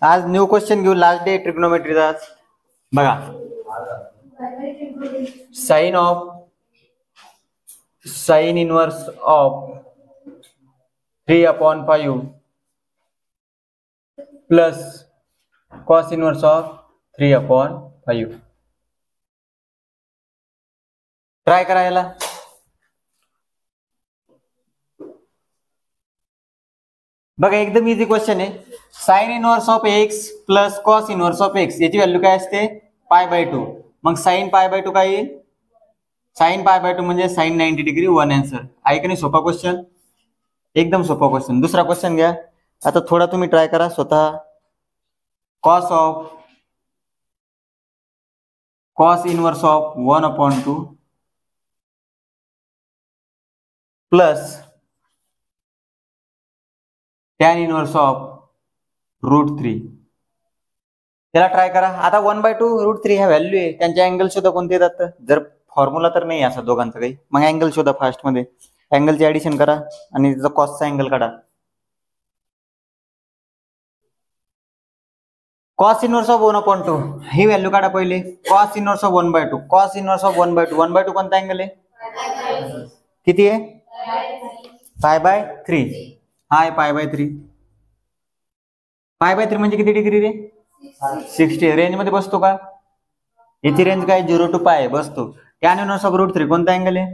आज new question घेऊ, last day ट्रिग्नोमेट्रीचा. बघा, sine inverse of 3/5 plus cos inverse of 3/5. Try करायला. बघा, एकदम इझी क्वेश्चन आहे. Sine inverse of x plus cos inverse of x याची व्हॅल्यू काय असते? π/2. मग साइन π/2 काय येईल? साइन π/2 म्हणजे साइन 90 डिग्री. 1 आन्सर आहे की नाही? सोपा क्वेश्चन, एकदम सोपा क्वेश्चन. दुसरा क्वेश्चन घ्या. आता थोडा तुम्ही ट्राय करा स्वतः. Cos inverse of 1/2 plus tan inverse of √3. त्याला ट्राय करा. आता 1/2 √3 ह्या व्हॅल्यू आहे, त्यांच्या अँगल शोधा. कोणते येतात? जर फॉर्म्युला तर नाही असा दोघांचा काही, मग अँगल शोधा. फास्ट मध्ये अँगलची ऍडिशन करा आणि त्याचा कॉसचा अँगल काढा. Cos inverse of 1/2 he value काढा पहिले. Cos inverse of 1/2. Cos inverse of 1/2. 1/2 कोणता अँगल आहे? किती आहे? π/3. हा आहे π/3. π/3 म्हणजे किती डिग्री रे? 60. रेंज मध्ये बसतो का? याची रेंज काय? 0 to π बसतो. टॅन इनवर्स ऑफ √3 कोणता अँगल आहे?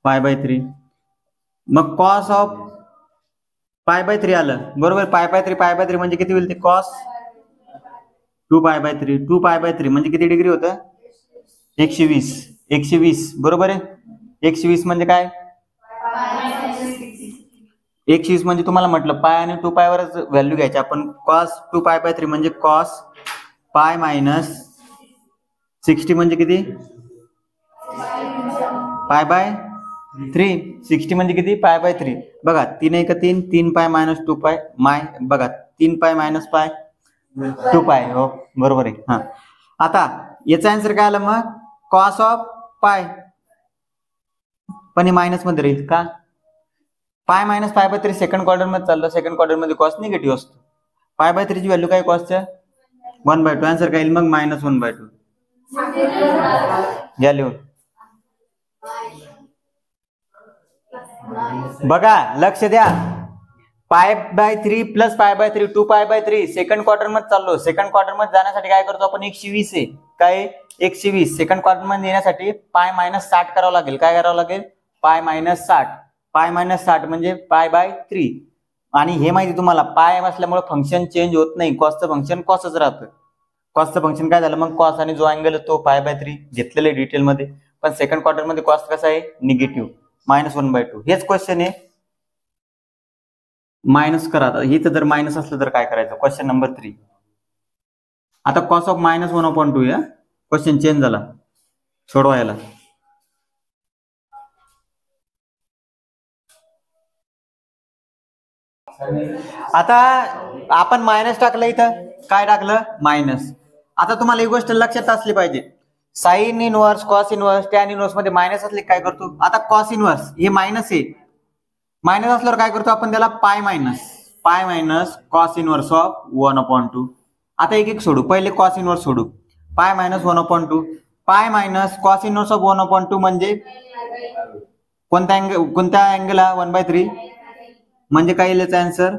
π/3. मग कॉस ऑफ π/3 आलं बरोबर. π/3 म्हणजे किती होईल ते? कॉस 2π/3. 2π/3 म्हणजे किती डिग्री होतं? 120. 120 बरोबर आहे. 120 म्हणजे काय? 120 म्हणजे तुम्हाला म्हटलं पाय आणि 2π वरच व्हॅल्यू घ्यायची आपण. कॉस 2π/3 म्हणजे कॉस π - 60 म्हणजे किती? π/3. 60 म्हणजे किती? π/3. बघा, 3 1 3, 3π - 2π बघा, 3π - π 2π. हो बरोबर आहे. हा, आता याचा आन्सर काय आला मग? Cos of π. पण हे मायनस मध्ये राहील का? π - π/3 सेकंड क्वार्टर मध्ये चाललं. सेकंड क्वार्टर मध्ये कॉस निगेटिव्ह असतो. π/3 ची व्हॅल्यू काय कॉसच्या? 1/2. आन्सर काय येईल मग? -1/2. घ्या लिहून. बघा, लक्ष द्या. π/3 प्लस π/3 2π/3 सेकंड क्वार्टर मध्ये चाललो. सेकंड क्वार्टर मध्ये जाण्यासाठी काय करतो आपण? 120 आहे काय? 120. सेकंड क्वार्टर मध्ये येण्यासाठी π - 60 करावं लागेल. काय करावं लागेल? π - 60. π - 60 म्हणजे π/3. आणि हे माहिती तुम्हाला, पाय असल्यामुळे फंक्शन चेंज होत नाही. कॉसचं फंक्शन कॉसच राहतं. कॉसचं फंक्शन काय झालं मग? कॉस आणि जो अँगल तो π/3 घेतलेलं आहे डिटेल मध्ये. पण सेकंड क्वार्टर मध्ये कॉस कसा आहे? निगेटिव्ह. -1/2. हेच क्वेश्चन आहे. मायनस करा. आता इथं जर मायनस असलं तर काय करायचं? Question number 3. आता कॉस ऑफ -1/2 या क्वेश्चन चेंज झाला. सोडवायला आता आपण मायनस टाकलं. इथं काय टाकलं? मायनस. आता तुम्हाला ही गोष्ट लक्षात असली पाहिजे. Sine inverse, cos inverse, tan inverse मध्ये मायनस असले काय करतो? आता कॉस इनवर्स हे मायनस आहे. मायनस असल्यावर काय करतो आपण? त्याला pi minus cos inverse of 1/2. आता एक एक सोडू. पहिले कॉस इनवर्स सोडू. पाय - 1/2. Pi minus cos inverse of 1/2 म्हणजे कोणत्या अँगल हा? 1/3 म्हणजे काय येईल याचा आन्सर?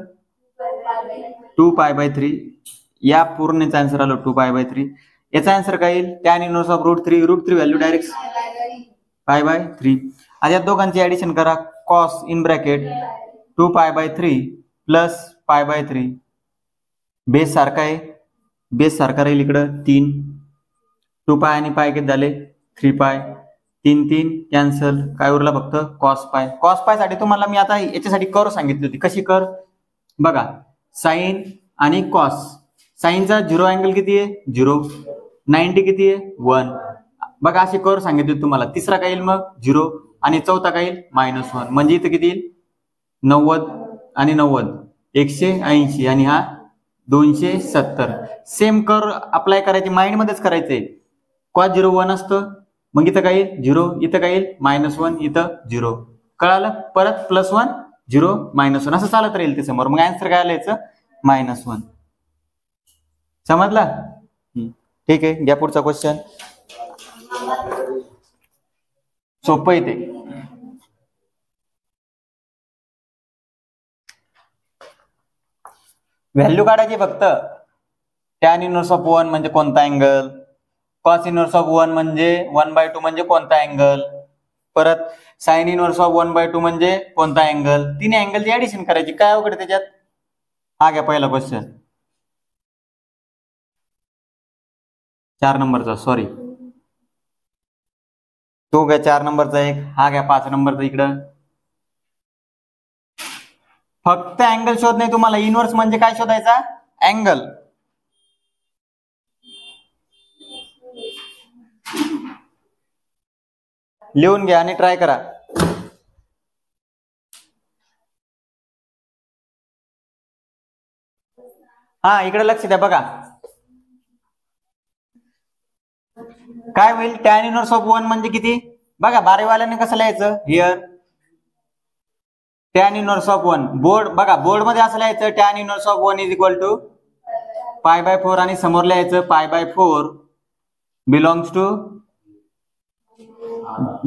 2π/3. या पूर्णचा आन्सर आलो 2π/3. याचा आन्सर काय येईल? Tan inverse of √3. √3 value direct π/3. आता या दोघांची ऍडिशन करा. Cos in bracket 2π/3 plus π/3. Base सारखा आहे. बेस सारखा राहील इकडं 3. 2π आणि पाय किती झाले? 3π. 3 3 कॅन्सल. काय उरला फक्त? Cos pi. कॉस पाय साठी तुम्हाला मी आता याच्यासाठी कर सांगितली होती. कशी कर? बघा, साइन आणि कॉस. साइनचा 0 अँगल किती आहे? 0. 90 किती आहे? 1. बघा, अशी कर सांगितली तुम्हाला. तिसरा काय येईल मग? 0. आणि चौथा काय येईल? -1. म्हणजे इथं किती येईल? 90 आणि 90 180 आणि हा 270. सेम कर अप्लाय करायची. माइंड मध्येच करायचंय. कॉस 0 1 असतं. मग इथं काय येईल? 0. इथं काय येईल? -1. इथं 0. कळालं? परत +1 0 -1 असं चालत राहील ते समोर. मग आन्सर काय आलं याचं -1. समजला? ठीक आहे, घ्या पुढचा क्वेश्चन. सोपं आहे ते. व्हॅल्यू काढायची फक्त. tan इनव्हर्स ऑफ 1 म्हणजे कोणता अँगल, cos इनव्हर्स ऑफ 1 म्हणजे 1/2 म्हणजे कोणता अँगल, परत sin इनव्हर्स ऑफ 1/2 म्हणजे कोणता अँगल. तीन अँगलची ऍडिशन करायची, काय अवघड त्याच्यात. हा घ्या पहिला क्वेश्चन 4 नंबरचा, सॉरी तो घ्या 4 नंबरचा एक. हा घ्या 5 नंबरचा. इकडं फक्त अँगल शोध नाही तुम्हाला. इनव्हर्स म्हणजे काय शोधायचा, अँगल. लिहून घ्या आणि ट्राय करा. हा इकडे लक्ष द्या बघा. काय होईल, tan इनव्हर्स ऑफ 1 म्हणजे किती बघा. 12 वाल्याने कसं लिहायचं, here tan inverse of 1. Board बघा, बोर्ड मध्ये असं लिहायचं tan इनव्हर्स ऑफ 1 = π/4 आणि समोर लिहायचं π/4 बिलॉंग्स टू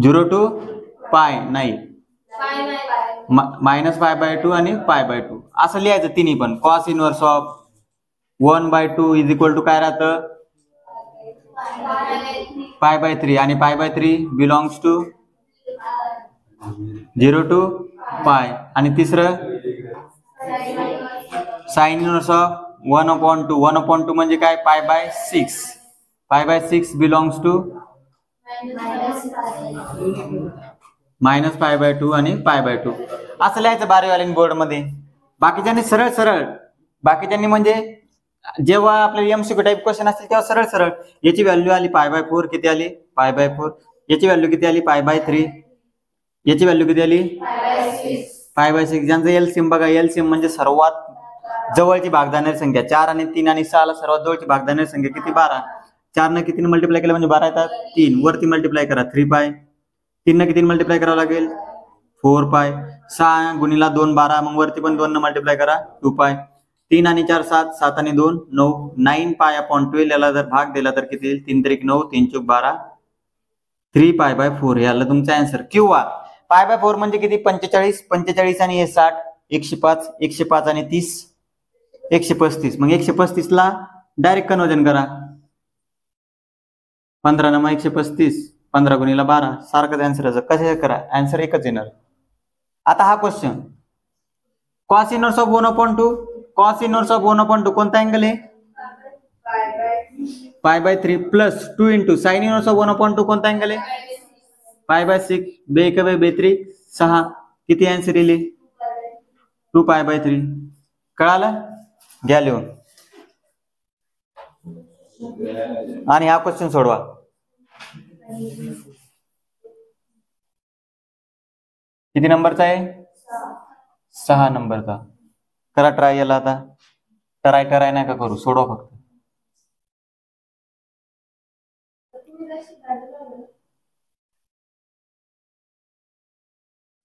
0 to π, नाही -π/2 आणि π/2 असं लिहायचं तिन्ही पण. cos इनव्हर्स ऑफ 1/2 = काय राहतं π/3 आणि π/3 बिलॉंग्स टू 0 to π. आणि तिसरं sin इनव्हर्स ऑफ 1/2. 1/2 म्हणजे काय, π/6. π/6 बिलॉंग्स टू -π/2 आणि π/2 असं लिहायचं 12 वाल्यांनी बोर्ड मध्ये. बाकीच्यांनी सरळ सरळ, बाकीच्यांनी म्हणजे जेव्हा आपले एमसीक्यू टाइप क्वेश्चन असतील तेव्हा सरळ सरळ. याची व्हॅल्यू आली π/4, किती आली π/4. याची व्हॅल्यू किती आली π/3. याची व्हॅल्यू किती आली π/6. ज्यांचं एलसीएम बघा, एलसीएम म्हणजे सर्वात जवळची भागधारणारी संख्या. 4 आणि 3 आणि 6 ला सर्वात जवळची भागधारणारी संख्या किती, 12. 4 ने कितीने मल्टिप्लाय केलं म्हणजे 12 येतात, 3. वरती मल्टिप्लाय करा 3π. 3 ने कितीने मल्टिप्लाय करावं लागेल 4π. 6 गुणिला 2 12, मग वरती पण 2 ने मल्टिप्लाय करा 2π. 3 आणि 4 7, 7 आणि 2 9. 9π/12 याला जर भाग दिला तर किती येईल, 3 त्रिक 9, 3 चूक 12, 3π/4 याला तुमचा आन्सर. किंवा π/4 म्हणजे किती, 45. 45 आणि हे 60, 105. 105 आणि 30, 135. मग 135 ला डायरेक्ट कन्वर्जन करा. 15 न मग 135, 15 गुणिला 12, सारखंच आन्सर. कसं करा, आन्सर एकच येणार. आता हा question cos inverse of 1/2. cos inverse of 1/2 कोणता अँगल आहे, π/3 plus 2 into sin inverse of 1/2 कोणता अँगल आहे π/6. 2 1 2 3 6. किती आन्सर येईल 2π/3. कळालं, घ्या लिहून. आणि हा क्वेश्चन सोडवा. किती नंबरचा आहे, 6 नंबरचा. करा ट्राय. याला आता ट्राय कराय नाही का करू, सोडवा फक्त.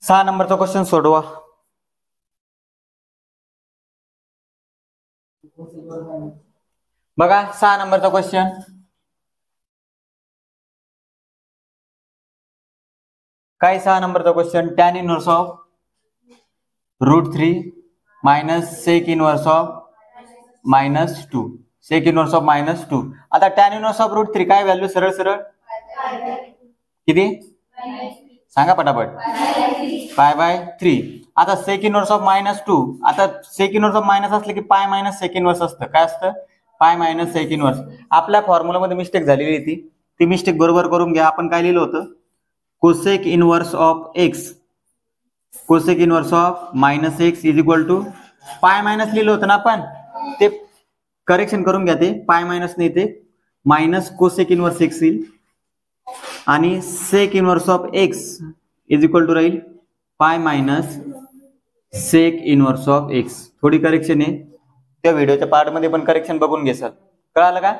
सहा नंबरचा क्वेश्चन सोडवा. बघा 6 नंबरचा क्वेश्चन. काय 6 नंबरचा question, tan inverse of √3 minus sec inverse of -2. Sec inverse of -2. आता tan इनव्हर्स ऑफ √3 काय व्हॅल्यू, सरळ सरळ किती सांगा पटापट, π/3. आता सेक इनव्हर्स ऑफ -2. आता सेक इनव्हर्स ऑफ मायनस असले की पाय मायनस सेक इनव्हर्स असतं. काय असतं, पाय मायनस सेक इनव्हर्स. आपल्या फॉर्म्युलामध्ये मिस्टेक झालेली आहे, ती मिस्टेक बरोबर करून घ्या. आपण काय लिहिलं होतं, cosec inverse of x, cosec inverse of -x = pi minus लिहिलं होतं ना आपण, ते करेक्शन करून घ्या. ते पाय मायनस नाही, ते मायनस कोसेक इनव्हर्स x येईल आणि सेक इनव्हर्स ऑफ x = राहील pi minus sec inverse of x. थोडी करेक्शन आहे, त्या व्हिडिओच्या पार्ट मध्ये पण करेक्शन बघून घे सर. कळालं का,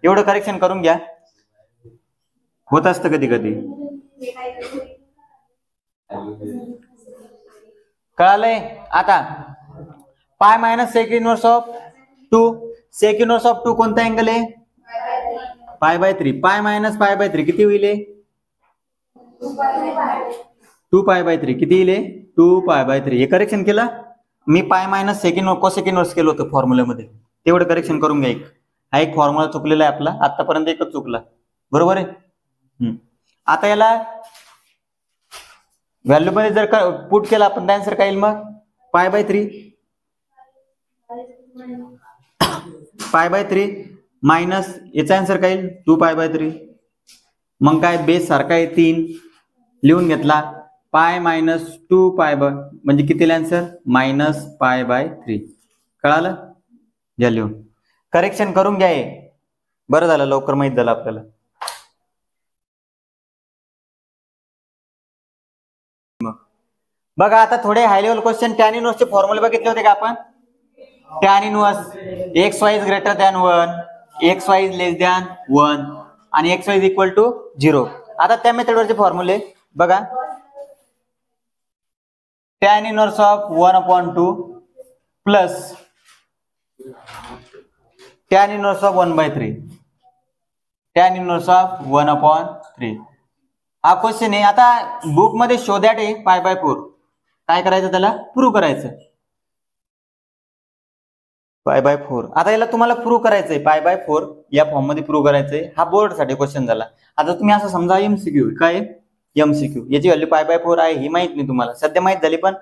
एवढं करेक्शन करून घ्या. होत असतं कधी कधी. कळालंय? आता pi minus sec inverse of 2, sec inverse of 2 कोणता अँगल आहे? Pi by 3. Pi minus pi by 3 किती होईल? 2 पाय बाय 3 किती येईल? 2 पाय बाय 3. हे करेक्शन केलं मी, pi minus second cosec inverse केलं होतं फॉर्म्युल्यामध्ये, तेवढं करेक्शन करून घ्या. हा एक फॉर्म्युला चुकलेला आहे आपला, आतापर्यंत एकच चुकला, बरोबर आहे. आता याला व्हॅल्यू मध्ये जर पुट केला आपण, आन्सर काय येईल मग? Pi by 3, pi by 3 minus याचा आन्सर काय येईल? 2 पाय बाय 3. मग काय बेस सारखा आहे 3 लिहून घेतला, पाय मायनस 2 पाय बाय म्हणजे किती आन्सर? Minus pi by 3. कळालं? घ्या लिहून, करेक्शन करून घ्या. बरं झालं लवकर माहित झालं आपल्याला. बघा आता थोडे हाय लेवल क्वेश्चन. टॅन इनवर्सचे फॉर्म्युले बघितले होते का आपण? Tan inverse x y is greater than 1, x y is less than 1 आणि x y is equal to 0. आता त्या मेथडवरचे फॉर्म्युले बघा. Tan inverse of 1/2 plus tan inverse of 1/3, tan inverse of 1/3. हा क्वेश्चन आहे. आता बुक मध्ये शो दॅट आहे पाय बाय 4. काय करायचं? त्याला प्रूव्ह करायचं. पाय बाय 4. आता याला तुम्हाला प्रूव्ह करायचंय, पाय बाय 4 या फॉर्म मध्ये प्रूव्ह करायचंय. हा बोर्ड साठी क्वेश्चन झाला. आता तुम्ही असं समजा एमसीक्यू, काय एमसीक्यू, याची व्हॅल्यू पाय बाय 4 आहे ही माहित नाही तुम्हाला, सध्या माहित झाली, पण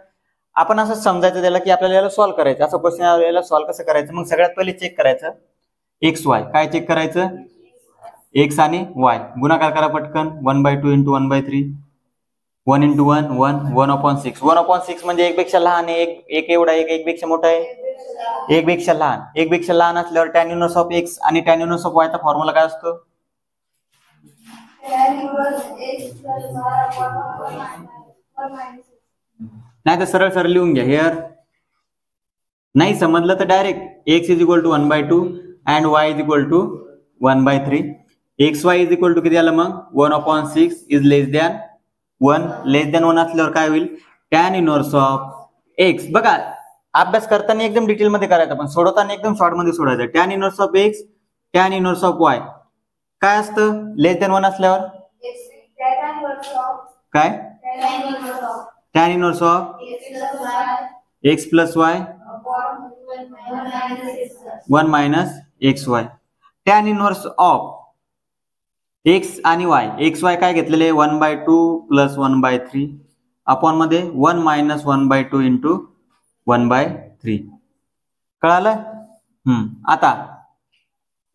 आपण असं समजायचं त्याला की आपल्याला याला सॉल्व्ह करायचं. असं क्वेश्चन याला सॉल्व्ह कसं करायचं? मग सगळ्यात पहिले चेक करायचं एक्स वाय. काय चेक करायचं? एक्स आणि वाय गुणाकार करा पटकन. 1/2 इंटू 1/3, 1 इंटू 1 1, 1/6. 1/6 म्हणजे 1 पेक्षा लहान आहे, एक एवढा, एक पेक्षा मोठा आहे, 1 पेक्षा लहान. 1 पेक्षा लहान असल्यावर टॅन इनवर्स ऑफ एक्स आणि टॅन इनवर्स ऑफ वाय चा फॉर्म्युला काय असतो? नाही तर सरळ सरळ लिहून घ्या. हेअर नाही समजलं तर direct x is equal to 1/2 and y is equal to 1/3. X y is equal to किती आलं मग? 1/6 is less than 1. Less than 1 असल्यावर काय होईल? Tan inverse of x. बघा अभ्यास करताना एकदम डिटेल मध्ये करायचा, पण सोडवताना एकदम शॉर्ट मध्ये सोडायचं. Tan inverse of x, tan inverse of y काय असतं? लेस दॅन 1 असल्यावर काय? Tan inverse of x plus y 1 minus x y. Tan inverse of x आणि वाय, एक्स वाय काय घेतलेले? 1/2 प्लस 1/3 अपॉन मध्ये 1 मायनस 1/2 इंटू 1/3. कळालं? आता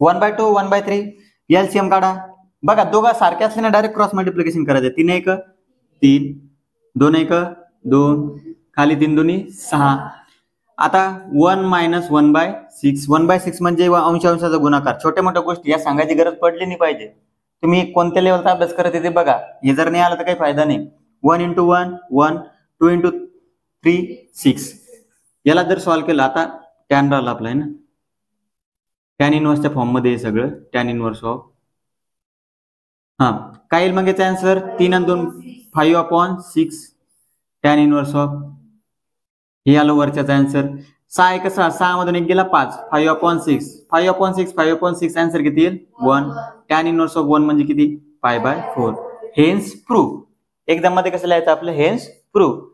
1/2 1/3 एलसीएम काढा. बघा दोघा सारखे असले ना डायरेक्ट क्रॉस मल्टिप्लिकेशन करायचं. 3 1 3, 2 1 2, खाली 3 2 6. आता 1 मायनस 1/6. 1/6 म्हणजे अंश अंशाचा गुणाकार. छोट्या मोठ्या गोष्टी या सांगायची गरज पडली नाही पाहिजे. तुम्ही कोणत्या लेवलचा अभ्यास करत आहे ते बघा. हे जर नाही आलं तर काही फायदा नाही. 1 इंटू 1 1, 2 इंटू 3 6. याला जर सॉल्व्ह केलं, आता टॅन राहिला आपला आहे ना, टॅन इनवर्सच्या फॉर्म मध्ये सगळं टॅन इनवर्स ऑफ काय येईल मग याचा आन्सर? 3 आणि 2 5/6 टॅन इनवर्स ऑफ हे आलं वरच्याचा आन्सर. 6 1 6, 6 मधून 1 गेला 5, 5/6 5/6 5/6 आन्सर किती येईल? 1. टॅन इनवर्स ऑफ 1 म्हणजे किती? पाय बाय 4. Hence prove. एक्झाम मध्ये कसं लिहायचं आपलं? Hence prove.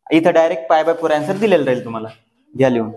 इथं डायरेक्ट पाय बाय 4 आन्सर दिलेलं राहील तुम्हाला. घ्या लिहून.